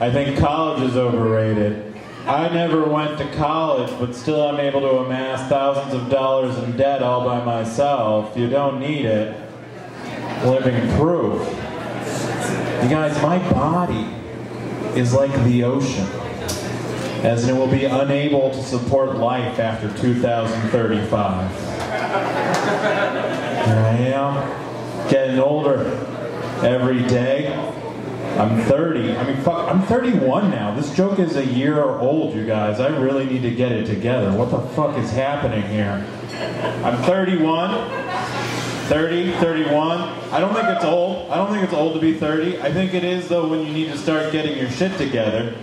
I think college is overrated. I never went to college, but still I'm able to amass thousands of dollars in debt all by myself. You don't need it. Living proof. You guys, my body is like the ocean, as it will be unable to support life after 2035. Here I am, getting older every day. I'm 30. I mean, fuck, I'm 31 now. This joke is a year old, you guys. I really need to get it together. What the fuck is happening here? I'm 31. 31. I don't think it's old. I don't think it's old to be 30. I think it is, though, when you need to start getting your shit together.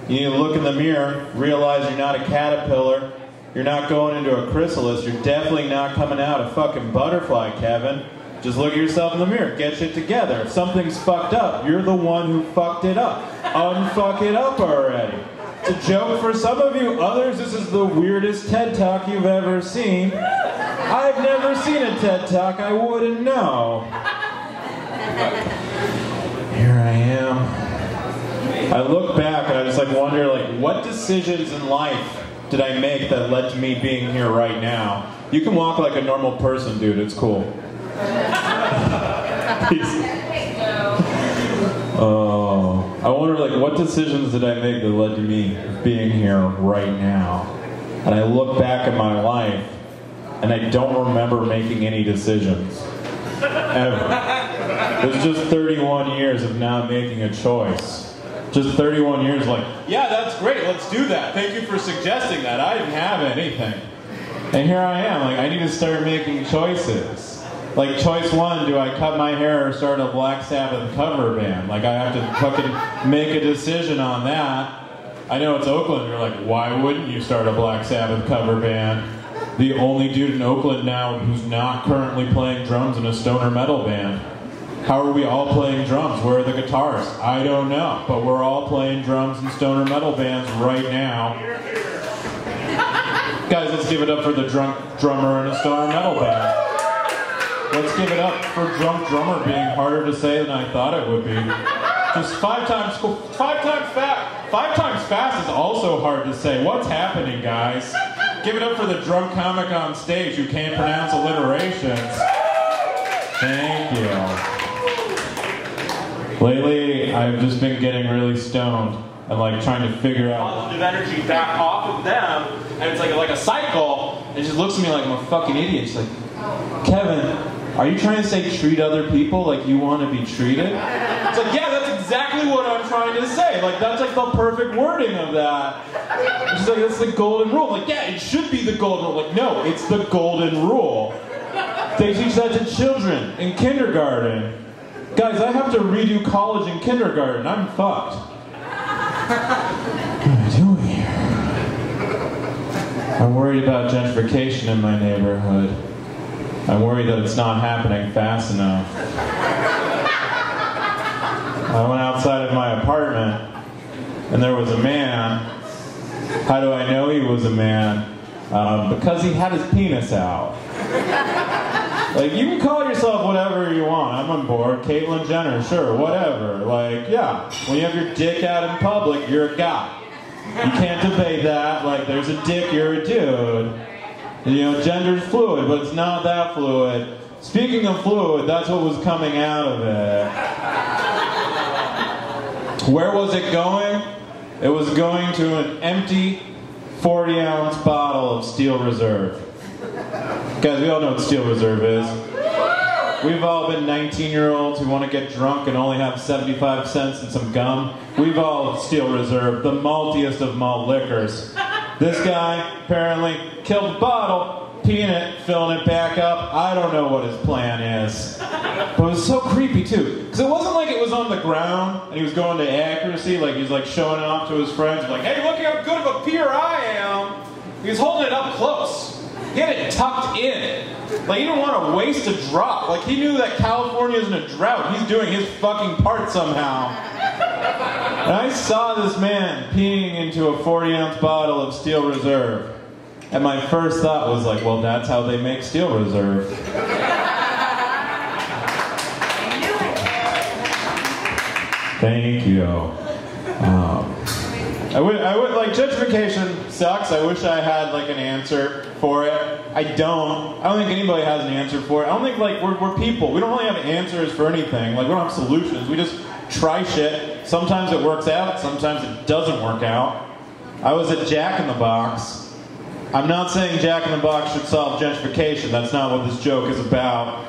You need to look in the mirror, realize you're not a caterpillar, you're not going into a chrysalis, you're definitely not coming out a fucking butterfly, Kevin. Just look at yourself in the mirror, get shit together. If something's fucked up, you're the one who fucked it up. Unfuck it up already. It's a joke for some of you. Others, this is the weirdest TED Talk you've ever seen. I've never seen a TED Talk, I wouldn't know. Here I am. I look back and I just wonder, what decisions in life did I make that led to me being here right now? You can walk like a normal person, dude, it's cool. Oh, I wonder, what decisions did I make that led to me being here right now? And I look back at my life, and I don't remember making any decisions. Ever. It was just 31 years of not making a choice. Just 31 years yeah, that's great, let's do that. Thank you for suggesting that. I didn't have anything. And here I am, I need to start making choices. Choice one, do I cut my hair or start a Black Sabbath cover band? I have to fucking make a decision on that. I know it's Oakland, you're why wouldn't you start a Black Sabbath cover band? The only dude in Oakland now who's not currently playing drums in a stoner metal band. How are we all playing drums? Where are the guitars? I don't know, but we're all playing drums in stoner metal bands right now. Guys, let's give it up for the drunk drummer in a stoner metal band. Let's give it up for drunk drummer being harder to say than I thought it would be. Just 5 times fast is also hard to say. What's happening, guys? Give it up for the drunk comic on stage who can't pronounce alliterations. Thank you. Lately, I've just been getting really stoned and trying to figure out positive energy back off of them, and it's like a cycle. It just looks at me like I'm a fucking idiot. She's Kevin, are you trying to say treat other people like you want to be treated? It's yeah, that's exactly what I'm trying to say. That's the perfect wording of that. She's that's the golden rule. Yeah, it should be the golden rule. No, it's the golden rule. They teach that to children in kindergarten. Guys, I have to redo college and kindergarten. I'm fucked. What am I doing here? I'm worried about gentrification in my neighborhood. I'm worried that it's not happening fast enough. I went outside of my apartment, and there was a man. How do I know he was a man? Because he had his penis out. You can call yourself whatever you want. I'm on board. Caitlyn Jenner, sure, whatever. Yeah. When you have your dick out in public, you're a guy. You can't debate that. There's a dick, you're a dude. Gender's fluid, but it's not that fluid. Speaking of fluid, that's what was coming out of it. Where was it going? It was going to an empty 40-ounce bottle of Steel Reserve. Guys, we all know what Steel Reserve is. We've all been 19-year-olds who want to get drunk and only have 75 cents and some gum. We've all Steel Reserve, the maltiest of malt liquors. This guy apparently killed the bottle, peeing it, filling it back up. I don't know what his plan is. But it was so creepy, too. Because it wasn't it was on the ground and he was going to accuracy, he was showing it off to his friends, hey, look how good of a peer I am. He was holding it up close. He had it tucked in. He didn't want to waste a drop. He knew that California is in a drought. He's doing his fucking part somehow. And I saw this man peeing into a 40-ounce bottle of Steel Reserve. And my first thought was well, that's how they make Steel Reserve. Thank you. I would like, gentrification sucks. I wish I had like an answer for it. I don't think anybody has an answer for it. I don't think like we're people. We don't really have answers for anything. Like we don't have solutions. We just try shit. Sometimes it works out, sometimes it doesn't work out. I was at Jack in the Box. I'm not saying Jack in the Box should solve gentrification. That's not what this joke is about.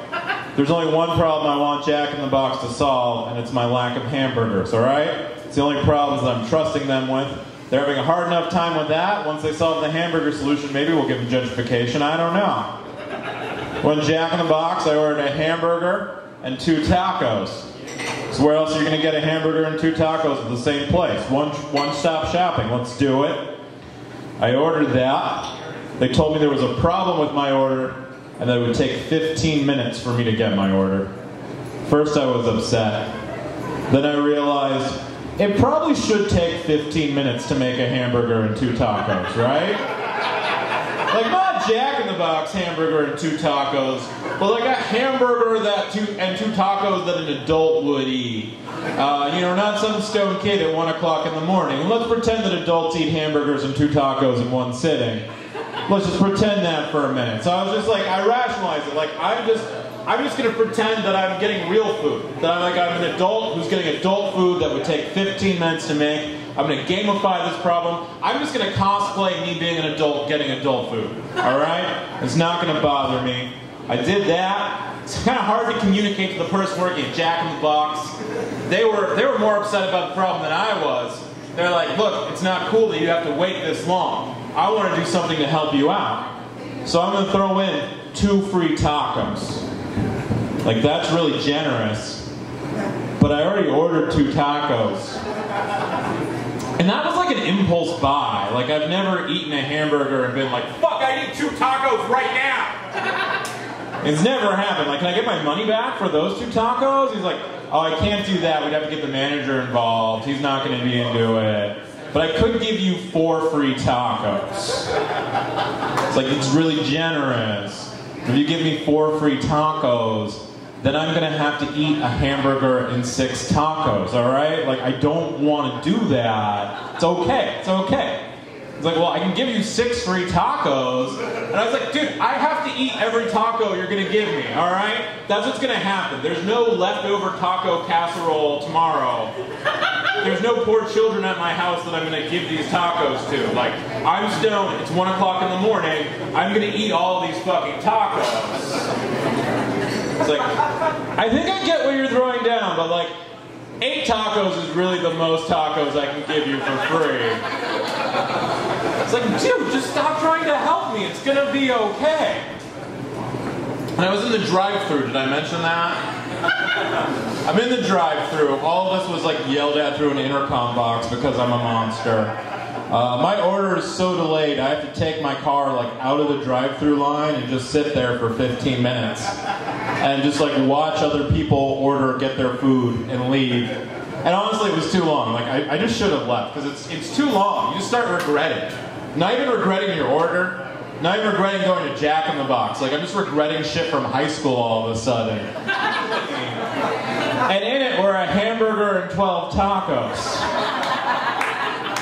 There's only one problem I want Jack in the Box to solve, and it's my lack of hamburgers, alright? It's the only problems that I'm trusting them with. They're having a hard enough time with that. Once they solve the hamburger solution, maybe we'll give them gentrification. I don't know. When Jack in the Box, I ordered a hamburger and 2 tacos. So where else are you going to get a hamburger and 2 tacos at the same place? One-stop shopping. Let's do it. I ordered that. They told me there was a problem with my order and that it would take 15 minutes for me to get my order. First I was upset. Then I realized it probably should take 15 minutes to make a hamburger and 2 tacos, right? Like not Jack in the Box hamburger and 2 tacos, but like a hamburger and 2 tacos that an adult would eat. Not some stoned kid at 1 o'clock in the morning. And let's pretend that adults eat hamburgers and 2 tacos in one sitting. Let's just pretend that for a minute. So I was just like, I rationalized it. Like I'm just going to pretend that I'm getting real food. That I'm an adult who's getting adult food that would take 15 minutes to make. I'm going to gamify this problem. I'm just going to cosplay me being an adult getting adult food. Alright? It's not going to bother me. I did that. It's kind of hard to communicate to the person working at Jack in the Box. They were more upset about the problem than I was. They're like, look, it's not cool that you have to wait this long. I want to do something to help you out. So I'm going to throw in 2 free tacos. Like, that's really generous. But I already ordered 2 tacos. And that was like an impulse buy. Like, I've never eaten a hamburger and been like, fuck, I need 2 tacos right now. It's never happened. Like, can I get my money back for those 2 tacos? He's like, oh, I can't do that. We'd have to get the manager involved. He's not going to be into it. But I could give you 4 free tacos. It's like, it's really generous. If you give me 4 free tacos, then I'm going to have to eat a hamburger and 6 tacos, alright? Like, I don't want to do that. It's okay. It's okay. It's like, well, I can give you 6 free tacos. And I was like, dude, I have to eat every taco you're going to give me, alright? That's what's going to happen. There's no leftover taco casserole tomorrow. There's no poor children at my house that I'm going to give these tacos to. Like, I'm stoned. It's 1 o'clock in the morning. I'm going to eat all these fucking tacos. It's like, I think I get what you're throwing down, but like, 8 tacos is really the most tacos I can give you for free. It's like, dude, just stop trying to help me. It's gonna be okay. And I was in the drive-thru. Did I mention that? I'm in the drive-thru. All of us was like yelled at through an intercom box because I'm a monster. My order is so delayed, I have to take my car like out of the drive-thru line and just sit there for 15 minutes. And just like watch other people order, get their food, and leave. And honestly, it was too long. Like, I just should have left, because it's too long. You just start regretting. Not even regretting your order. Not even regretting going to Jack in the Box. Like, I'm just regretting shit from high school all of a sudden. And in it were a hamburger and 12 tacos.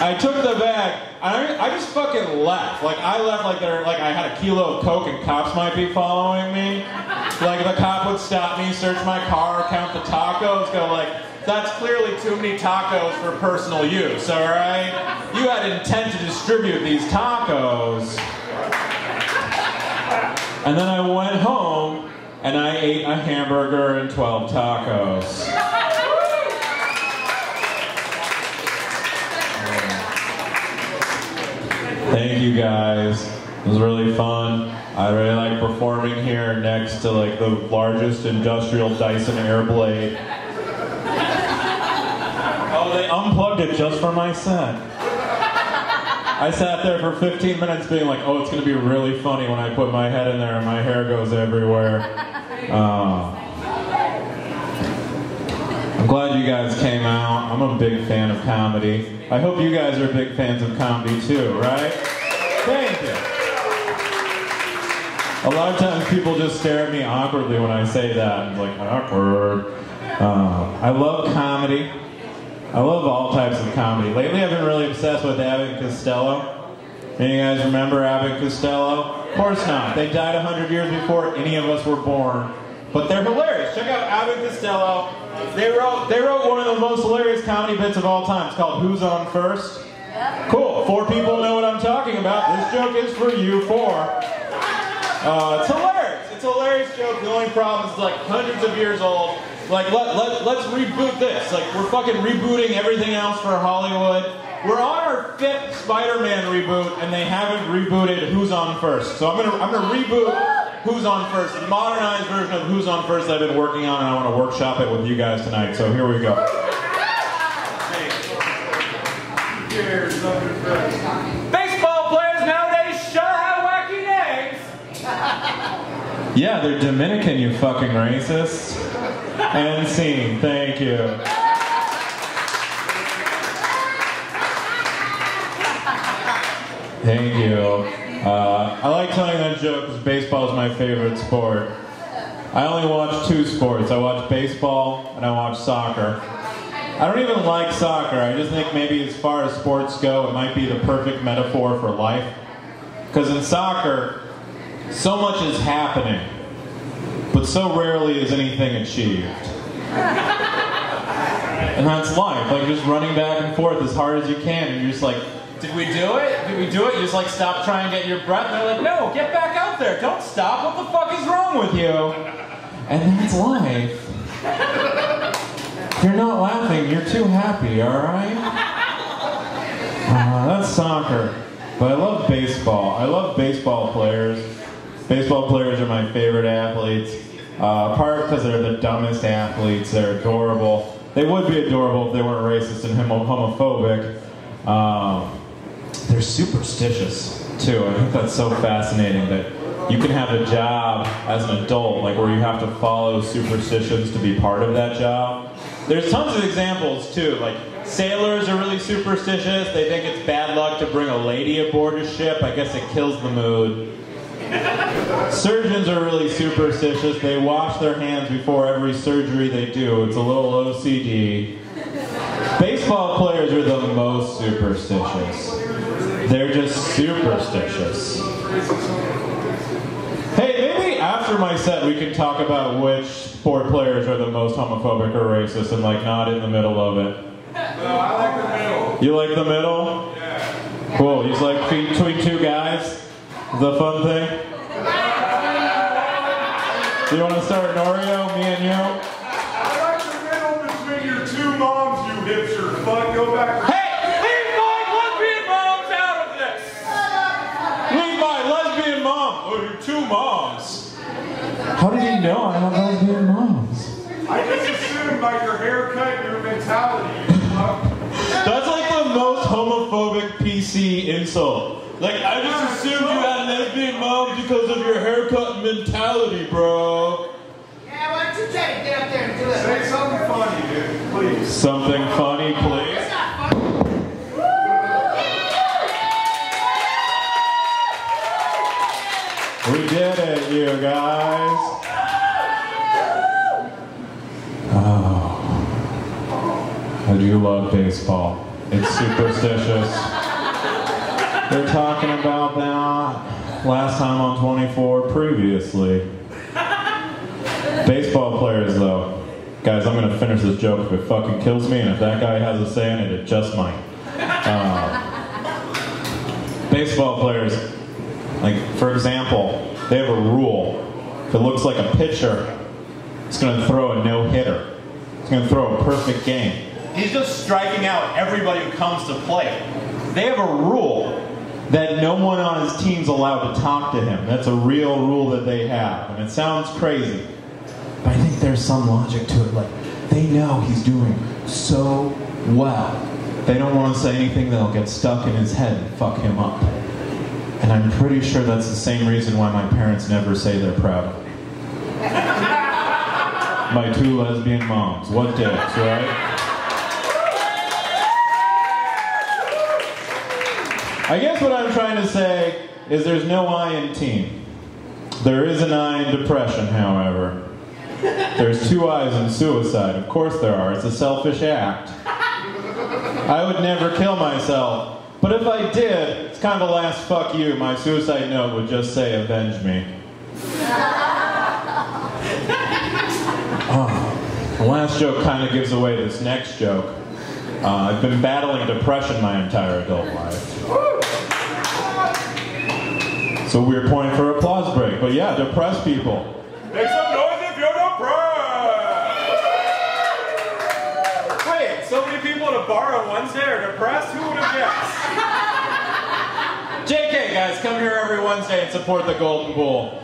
I took the bag, and I just fucking left. Like, I left like I had a kilo of Coke and cops might be following me. Like, the cop would stop me, search my car, count the tacos, go like, that's clearly too many tacos for personal use, alright? You had intent to distribute these tacos. And then I went home, and I ate a hamburger and 12 tacos. Thank you guys. It was really fun. I really like performing here next to like the largest industrial Dyson Airblade. Oh, they unplugged it just for my set. I sat there for 15 minutes being like, oh, it's going to be really funny when I put my head in there and my hair goes everywhere. I'm glad you guys came out. I'm a big fan of comedy. I hope you guys are big fans of comedy too, right? Thank you. A lot of times people just stare at me awkwardly when I say that. I'm like, awkward. I love comedy. I love all types of comedy. Lately I've been really obsessed with Abbott and Costello. Any of you guys remember Abbott and Costello? Of course not. They died 100 years before any of us were born. But they're hilarious. Check out Abbott and Costello. They wrote one of the most hilarious comedy bits of all time. It's called Who's On First? Cool. 4 people know what I'm talking about. This joke is for you 4. It's hilarious. It's a hilarious joke. The only problem is it's like hundreds of years old. Like, let's reboot this. Like, we're fucking rebooting everything else for Hollywood. We're on our 5th Spider-Man reboot, and they haven't rebooted Who's On First. So I'm gonna reboot Who's On First, the modernized version of Who's On First I've been working on, and I want to workshop it with you guys tonight. So here we go. Baseball players nowadays sure have wacky names. Yeah, they're Dominican, you fucking racists. And scene. Thank you. Thank you. I like telling that joke because baseball is my favorite sport. I only watch 2 sports. I watch baseball and I watch soccer. I don't even like soccer. I just think maybe as far as sports go, it might be the perfect metaphor for life. Because in soccer, so much is happening, but so rarely is anything achieved. And that's life. Like just running back and forth as hard as you can, and you're just like, did we do it? Did we do it? You just like stop trying to get your breath, and they're like, no, get back out there. Don't stop. What the fuck is wrong with you? And that's life. You're not laughing. You're too happy, alright? That's soccer. But I love baseball. I love baseball players. Baseball players are my favorite athletes. Part because they're the dumbest athletes. They're adorable. They would be adorable if they weren't racist and homophobic. They're superstitious, too. I think that's so fascinating that you can have a job as an adult, like where you have to follow superstitions to be part of that job. There's tons of examples, too. Like, sailors are really superstitious. They think it's bad luck to bring a lady aboard a ship. I guess it kills the mood. Surgeons are really superstitious. They wash their hands before every surgery they do. It's a little OCD. Baseball players are the most superstitious. They're just superstitious. Hey, maybe after my set we can talk about which sport players are the most homophobic or racist and like not in the middle of it. No, I like the middle. You like the middle? Yeah. Cool. You just like between 2 guys? The fun thing? Do you want to start Norio, me and you? I like the middle between your 2 moms, you hipster. Fuck, go back. Hey, leave my lesbian moms out of this. Leave my lesbian mom! Oh, your 2 moms. How did you know I have lesbian moms? I just assumed by your haircut and your mentality. That's like the most homophobic PC insult. Like, I just assumed you had lesbian moms because of your haircut and mentality, bro. Yeah, why don't you try to get up there and do it? Say something funny, dude, please. Something funny, please. It's not funny. We did it, you guys. Oh. I do love baseball. It's superstitious. They're talking about that last time on 24 previously. Baseball players, though. Guys, I'm going to finish this joke if it fucking kills me, and if that guy has a say in it, it just might. Baseball players, like, for example, they have a rule. If it looks like a pitcher, it's going to throw a no-hitter. It's going to throw a perfect game. He's just striking out everybody who comes to play. They have a rule that no one on his team's allowed to talk to him. That's a real rule that they have. And it sounds crazy, but I think there's some logic to it. Like, they know he's doing so well. They don't want to say anything that'll get stuck in his head and fuck him up. And I'm pretty sure that's the same reason why my parents never say they're proud of me. My 2 lesbian moms. What dicks, right? I guess what I'm trying to say is there's no I in team. There is an I in depression, however. There's 2 I's in suicide. Of course there are. It's a selfish act. I would never kill myself. But if I did, it's kind of a last fuck you. My suicide note would just say, avenge me. The last joke kind of gives away this next joke. I've been battling depression my entire adult life. It's a weird point for applause break, but yeah, depressed people. Make some noise if you're depressed! Wait, so many people at a bar on Wednesday are depressed? Who would have guessed? JK, guys, come here every Wednesday and support the Golden Bull.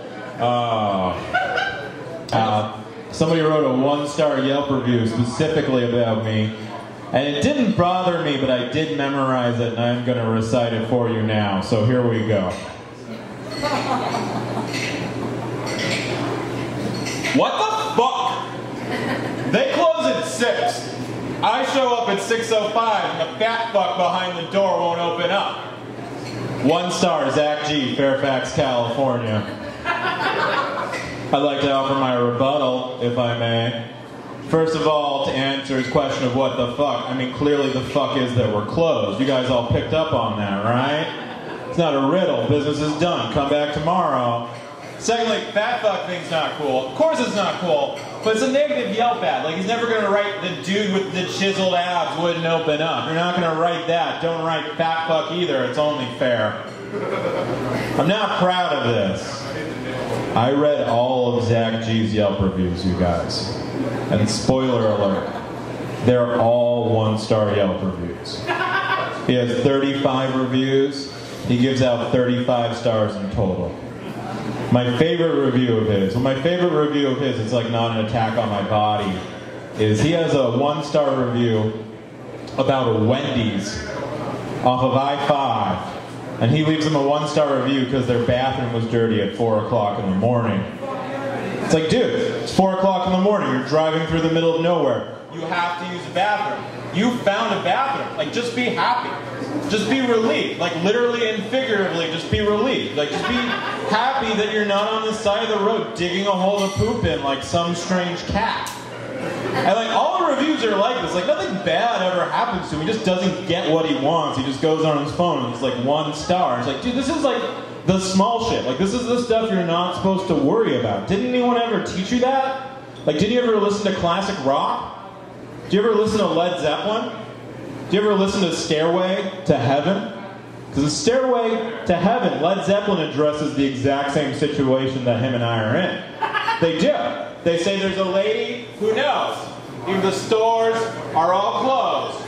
Somebody wrote a 1-star Yelp review specifically about me, and it didn't bother me, but I did memorize it, and I'm going to recite it for you now. So here we go. What the fuck? They close at 6. I show up at 6:05, and the fat fuck behind the door won't open up. 1 star, Zach G, Fairfax, California. I'd like to offer my rebuttal, if I may. First of all, to answer his question of what the fuck, I mean, clearly the fuck is that we're closed. You guys all picked up on that, right? It's not a riddle. Business is done. Come back tomorrow. Secondly, fat fuck thing's not cool. Of course it's not cool, but it's a negative Yelp ad. Like, he's never going to write the dude with the chiseled abs wouldn't open up. You're not going to write that. Don't write fat fuck either. It's only fair. I'm not proud of this. I read all of Zach G's Yelp reviews, you guys. And spoiler alert, they're all 1-star Yelp reviews. He has 35 reviews. He gives out 35 stars in total. My favorite review of his, it's like not an attack on my body, is he has a 1-star review about a Wendy's off of I-5. And he leaves them a 1-star review because their bathroom was dirty at 4 o'clock in the morning. It's like, dude, it's 4 o'clock in the morning. You're driving through the middle of nowhere. You have to use a bathroom. You found a bathroom. Like, just be happy. Just be relieved. Like, literally and figuratively, just be relieved. Like, just be happy that you're not on the side of the road digging a hole to poop in like some strange cat. And like, all the reviews are like this. Like, nothing bad ever happens to him. He just doesn't get what he wants. He just goes on his phone and it's like 1 star. It's like, dude, this is like the small shit. Like, this is the stuff you're not supposed to worry about. Didn't anyone ever teach you that? Like, did you ever listen to classic rock? Did you ever listen to Led Zeppelin? Did you ever listen to Stairway to Heaven? Because in Stairway to Heaven, Led Zeppelin addresses the exact same situation that him and I are in. They do. They say there's a lady who knows. Even the stores are all closed.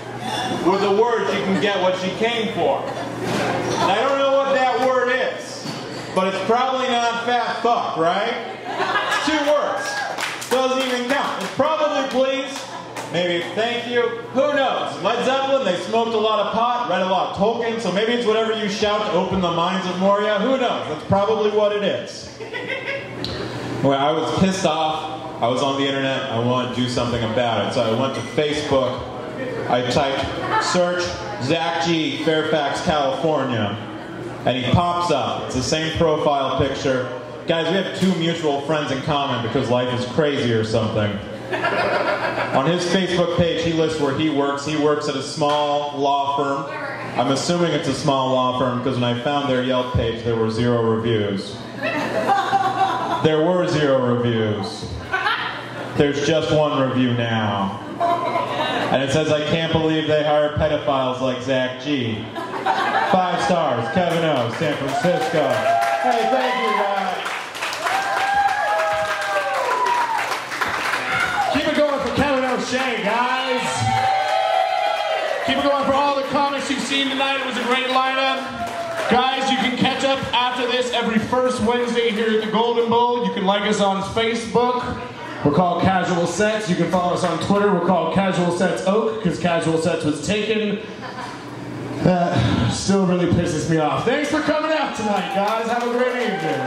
With the word, she can get what she came for. And I don't know what that word is, but it's probably not fat fuck, right? It's 2 words. Doesn't even count. It's probably please, maybe thank you. Who knows? Led Zeppelin, they smoked a lot of pot, read a lot of Tolkien, so maybe it's whatever you shout to open the minds of Moria. Who knows? That's probably what it is. Well, I was pissed off. I was on the internet. I wanted to do something about it. So I went to Facebook. I typed, search Zach G, Fairfax, California. And he pops up. It's the same profile picture. Guys, we have 2 mutual friends in common because life is crazy or something. On his Facebook page, he lists where he works. He works at a small law firm. I'm assuming it's a small law firm because when I found their Yelp page, there were 0 reviews. There were 0 reviews. There's just 1 review now. And it says, I can't believe they hire pedophiles like Zach G. 5 stars, Kevin O, San Francisco. Hey, thank you, guys. Keep it going for Kevin O'Shea, guys. Keep it going for all the comics you've seen tonight. It was a great lineup. Guys, you can catch up after this every first Wednesday here at the Golden Bull. You can like us on Facebook. We're called Casual Sets. You can follow us on Twitter. We're called Casual Sets Oak because Casual Sets was taken. That still really pisses me off. Thanks for coming out tonight, guys. Have a great evening.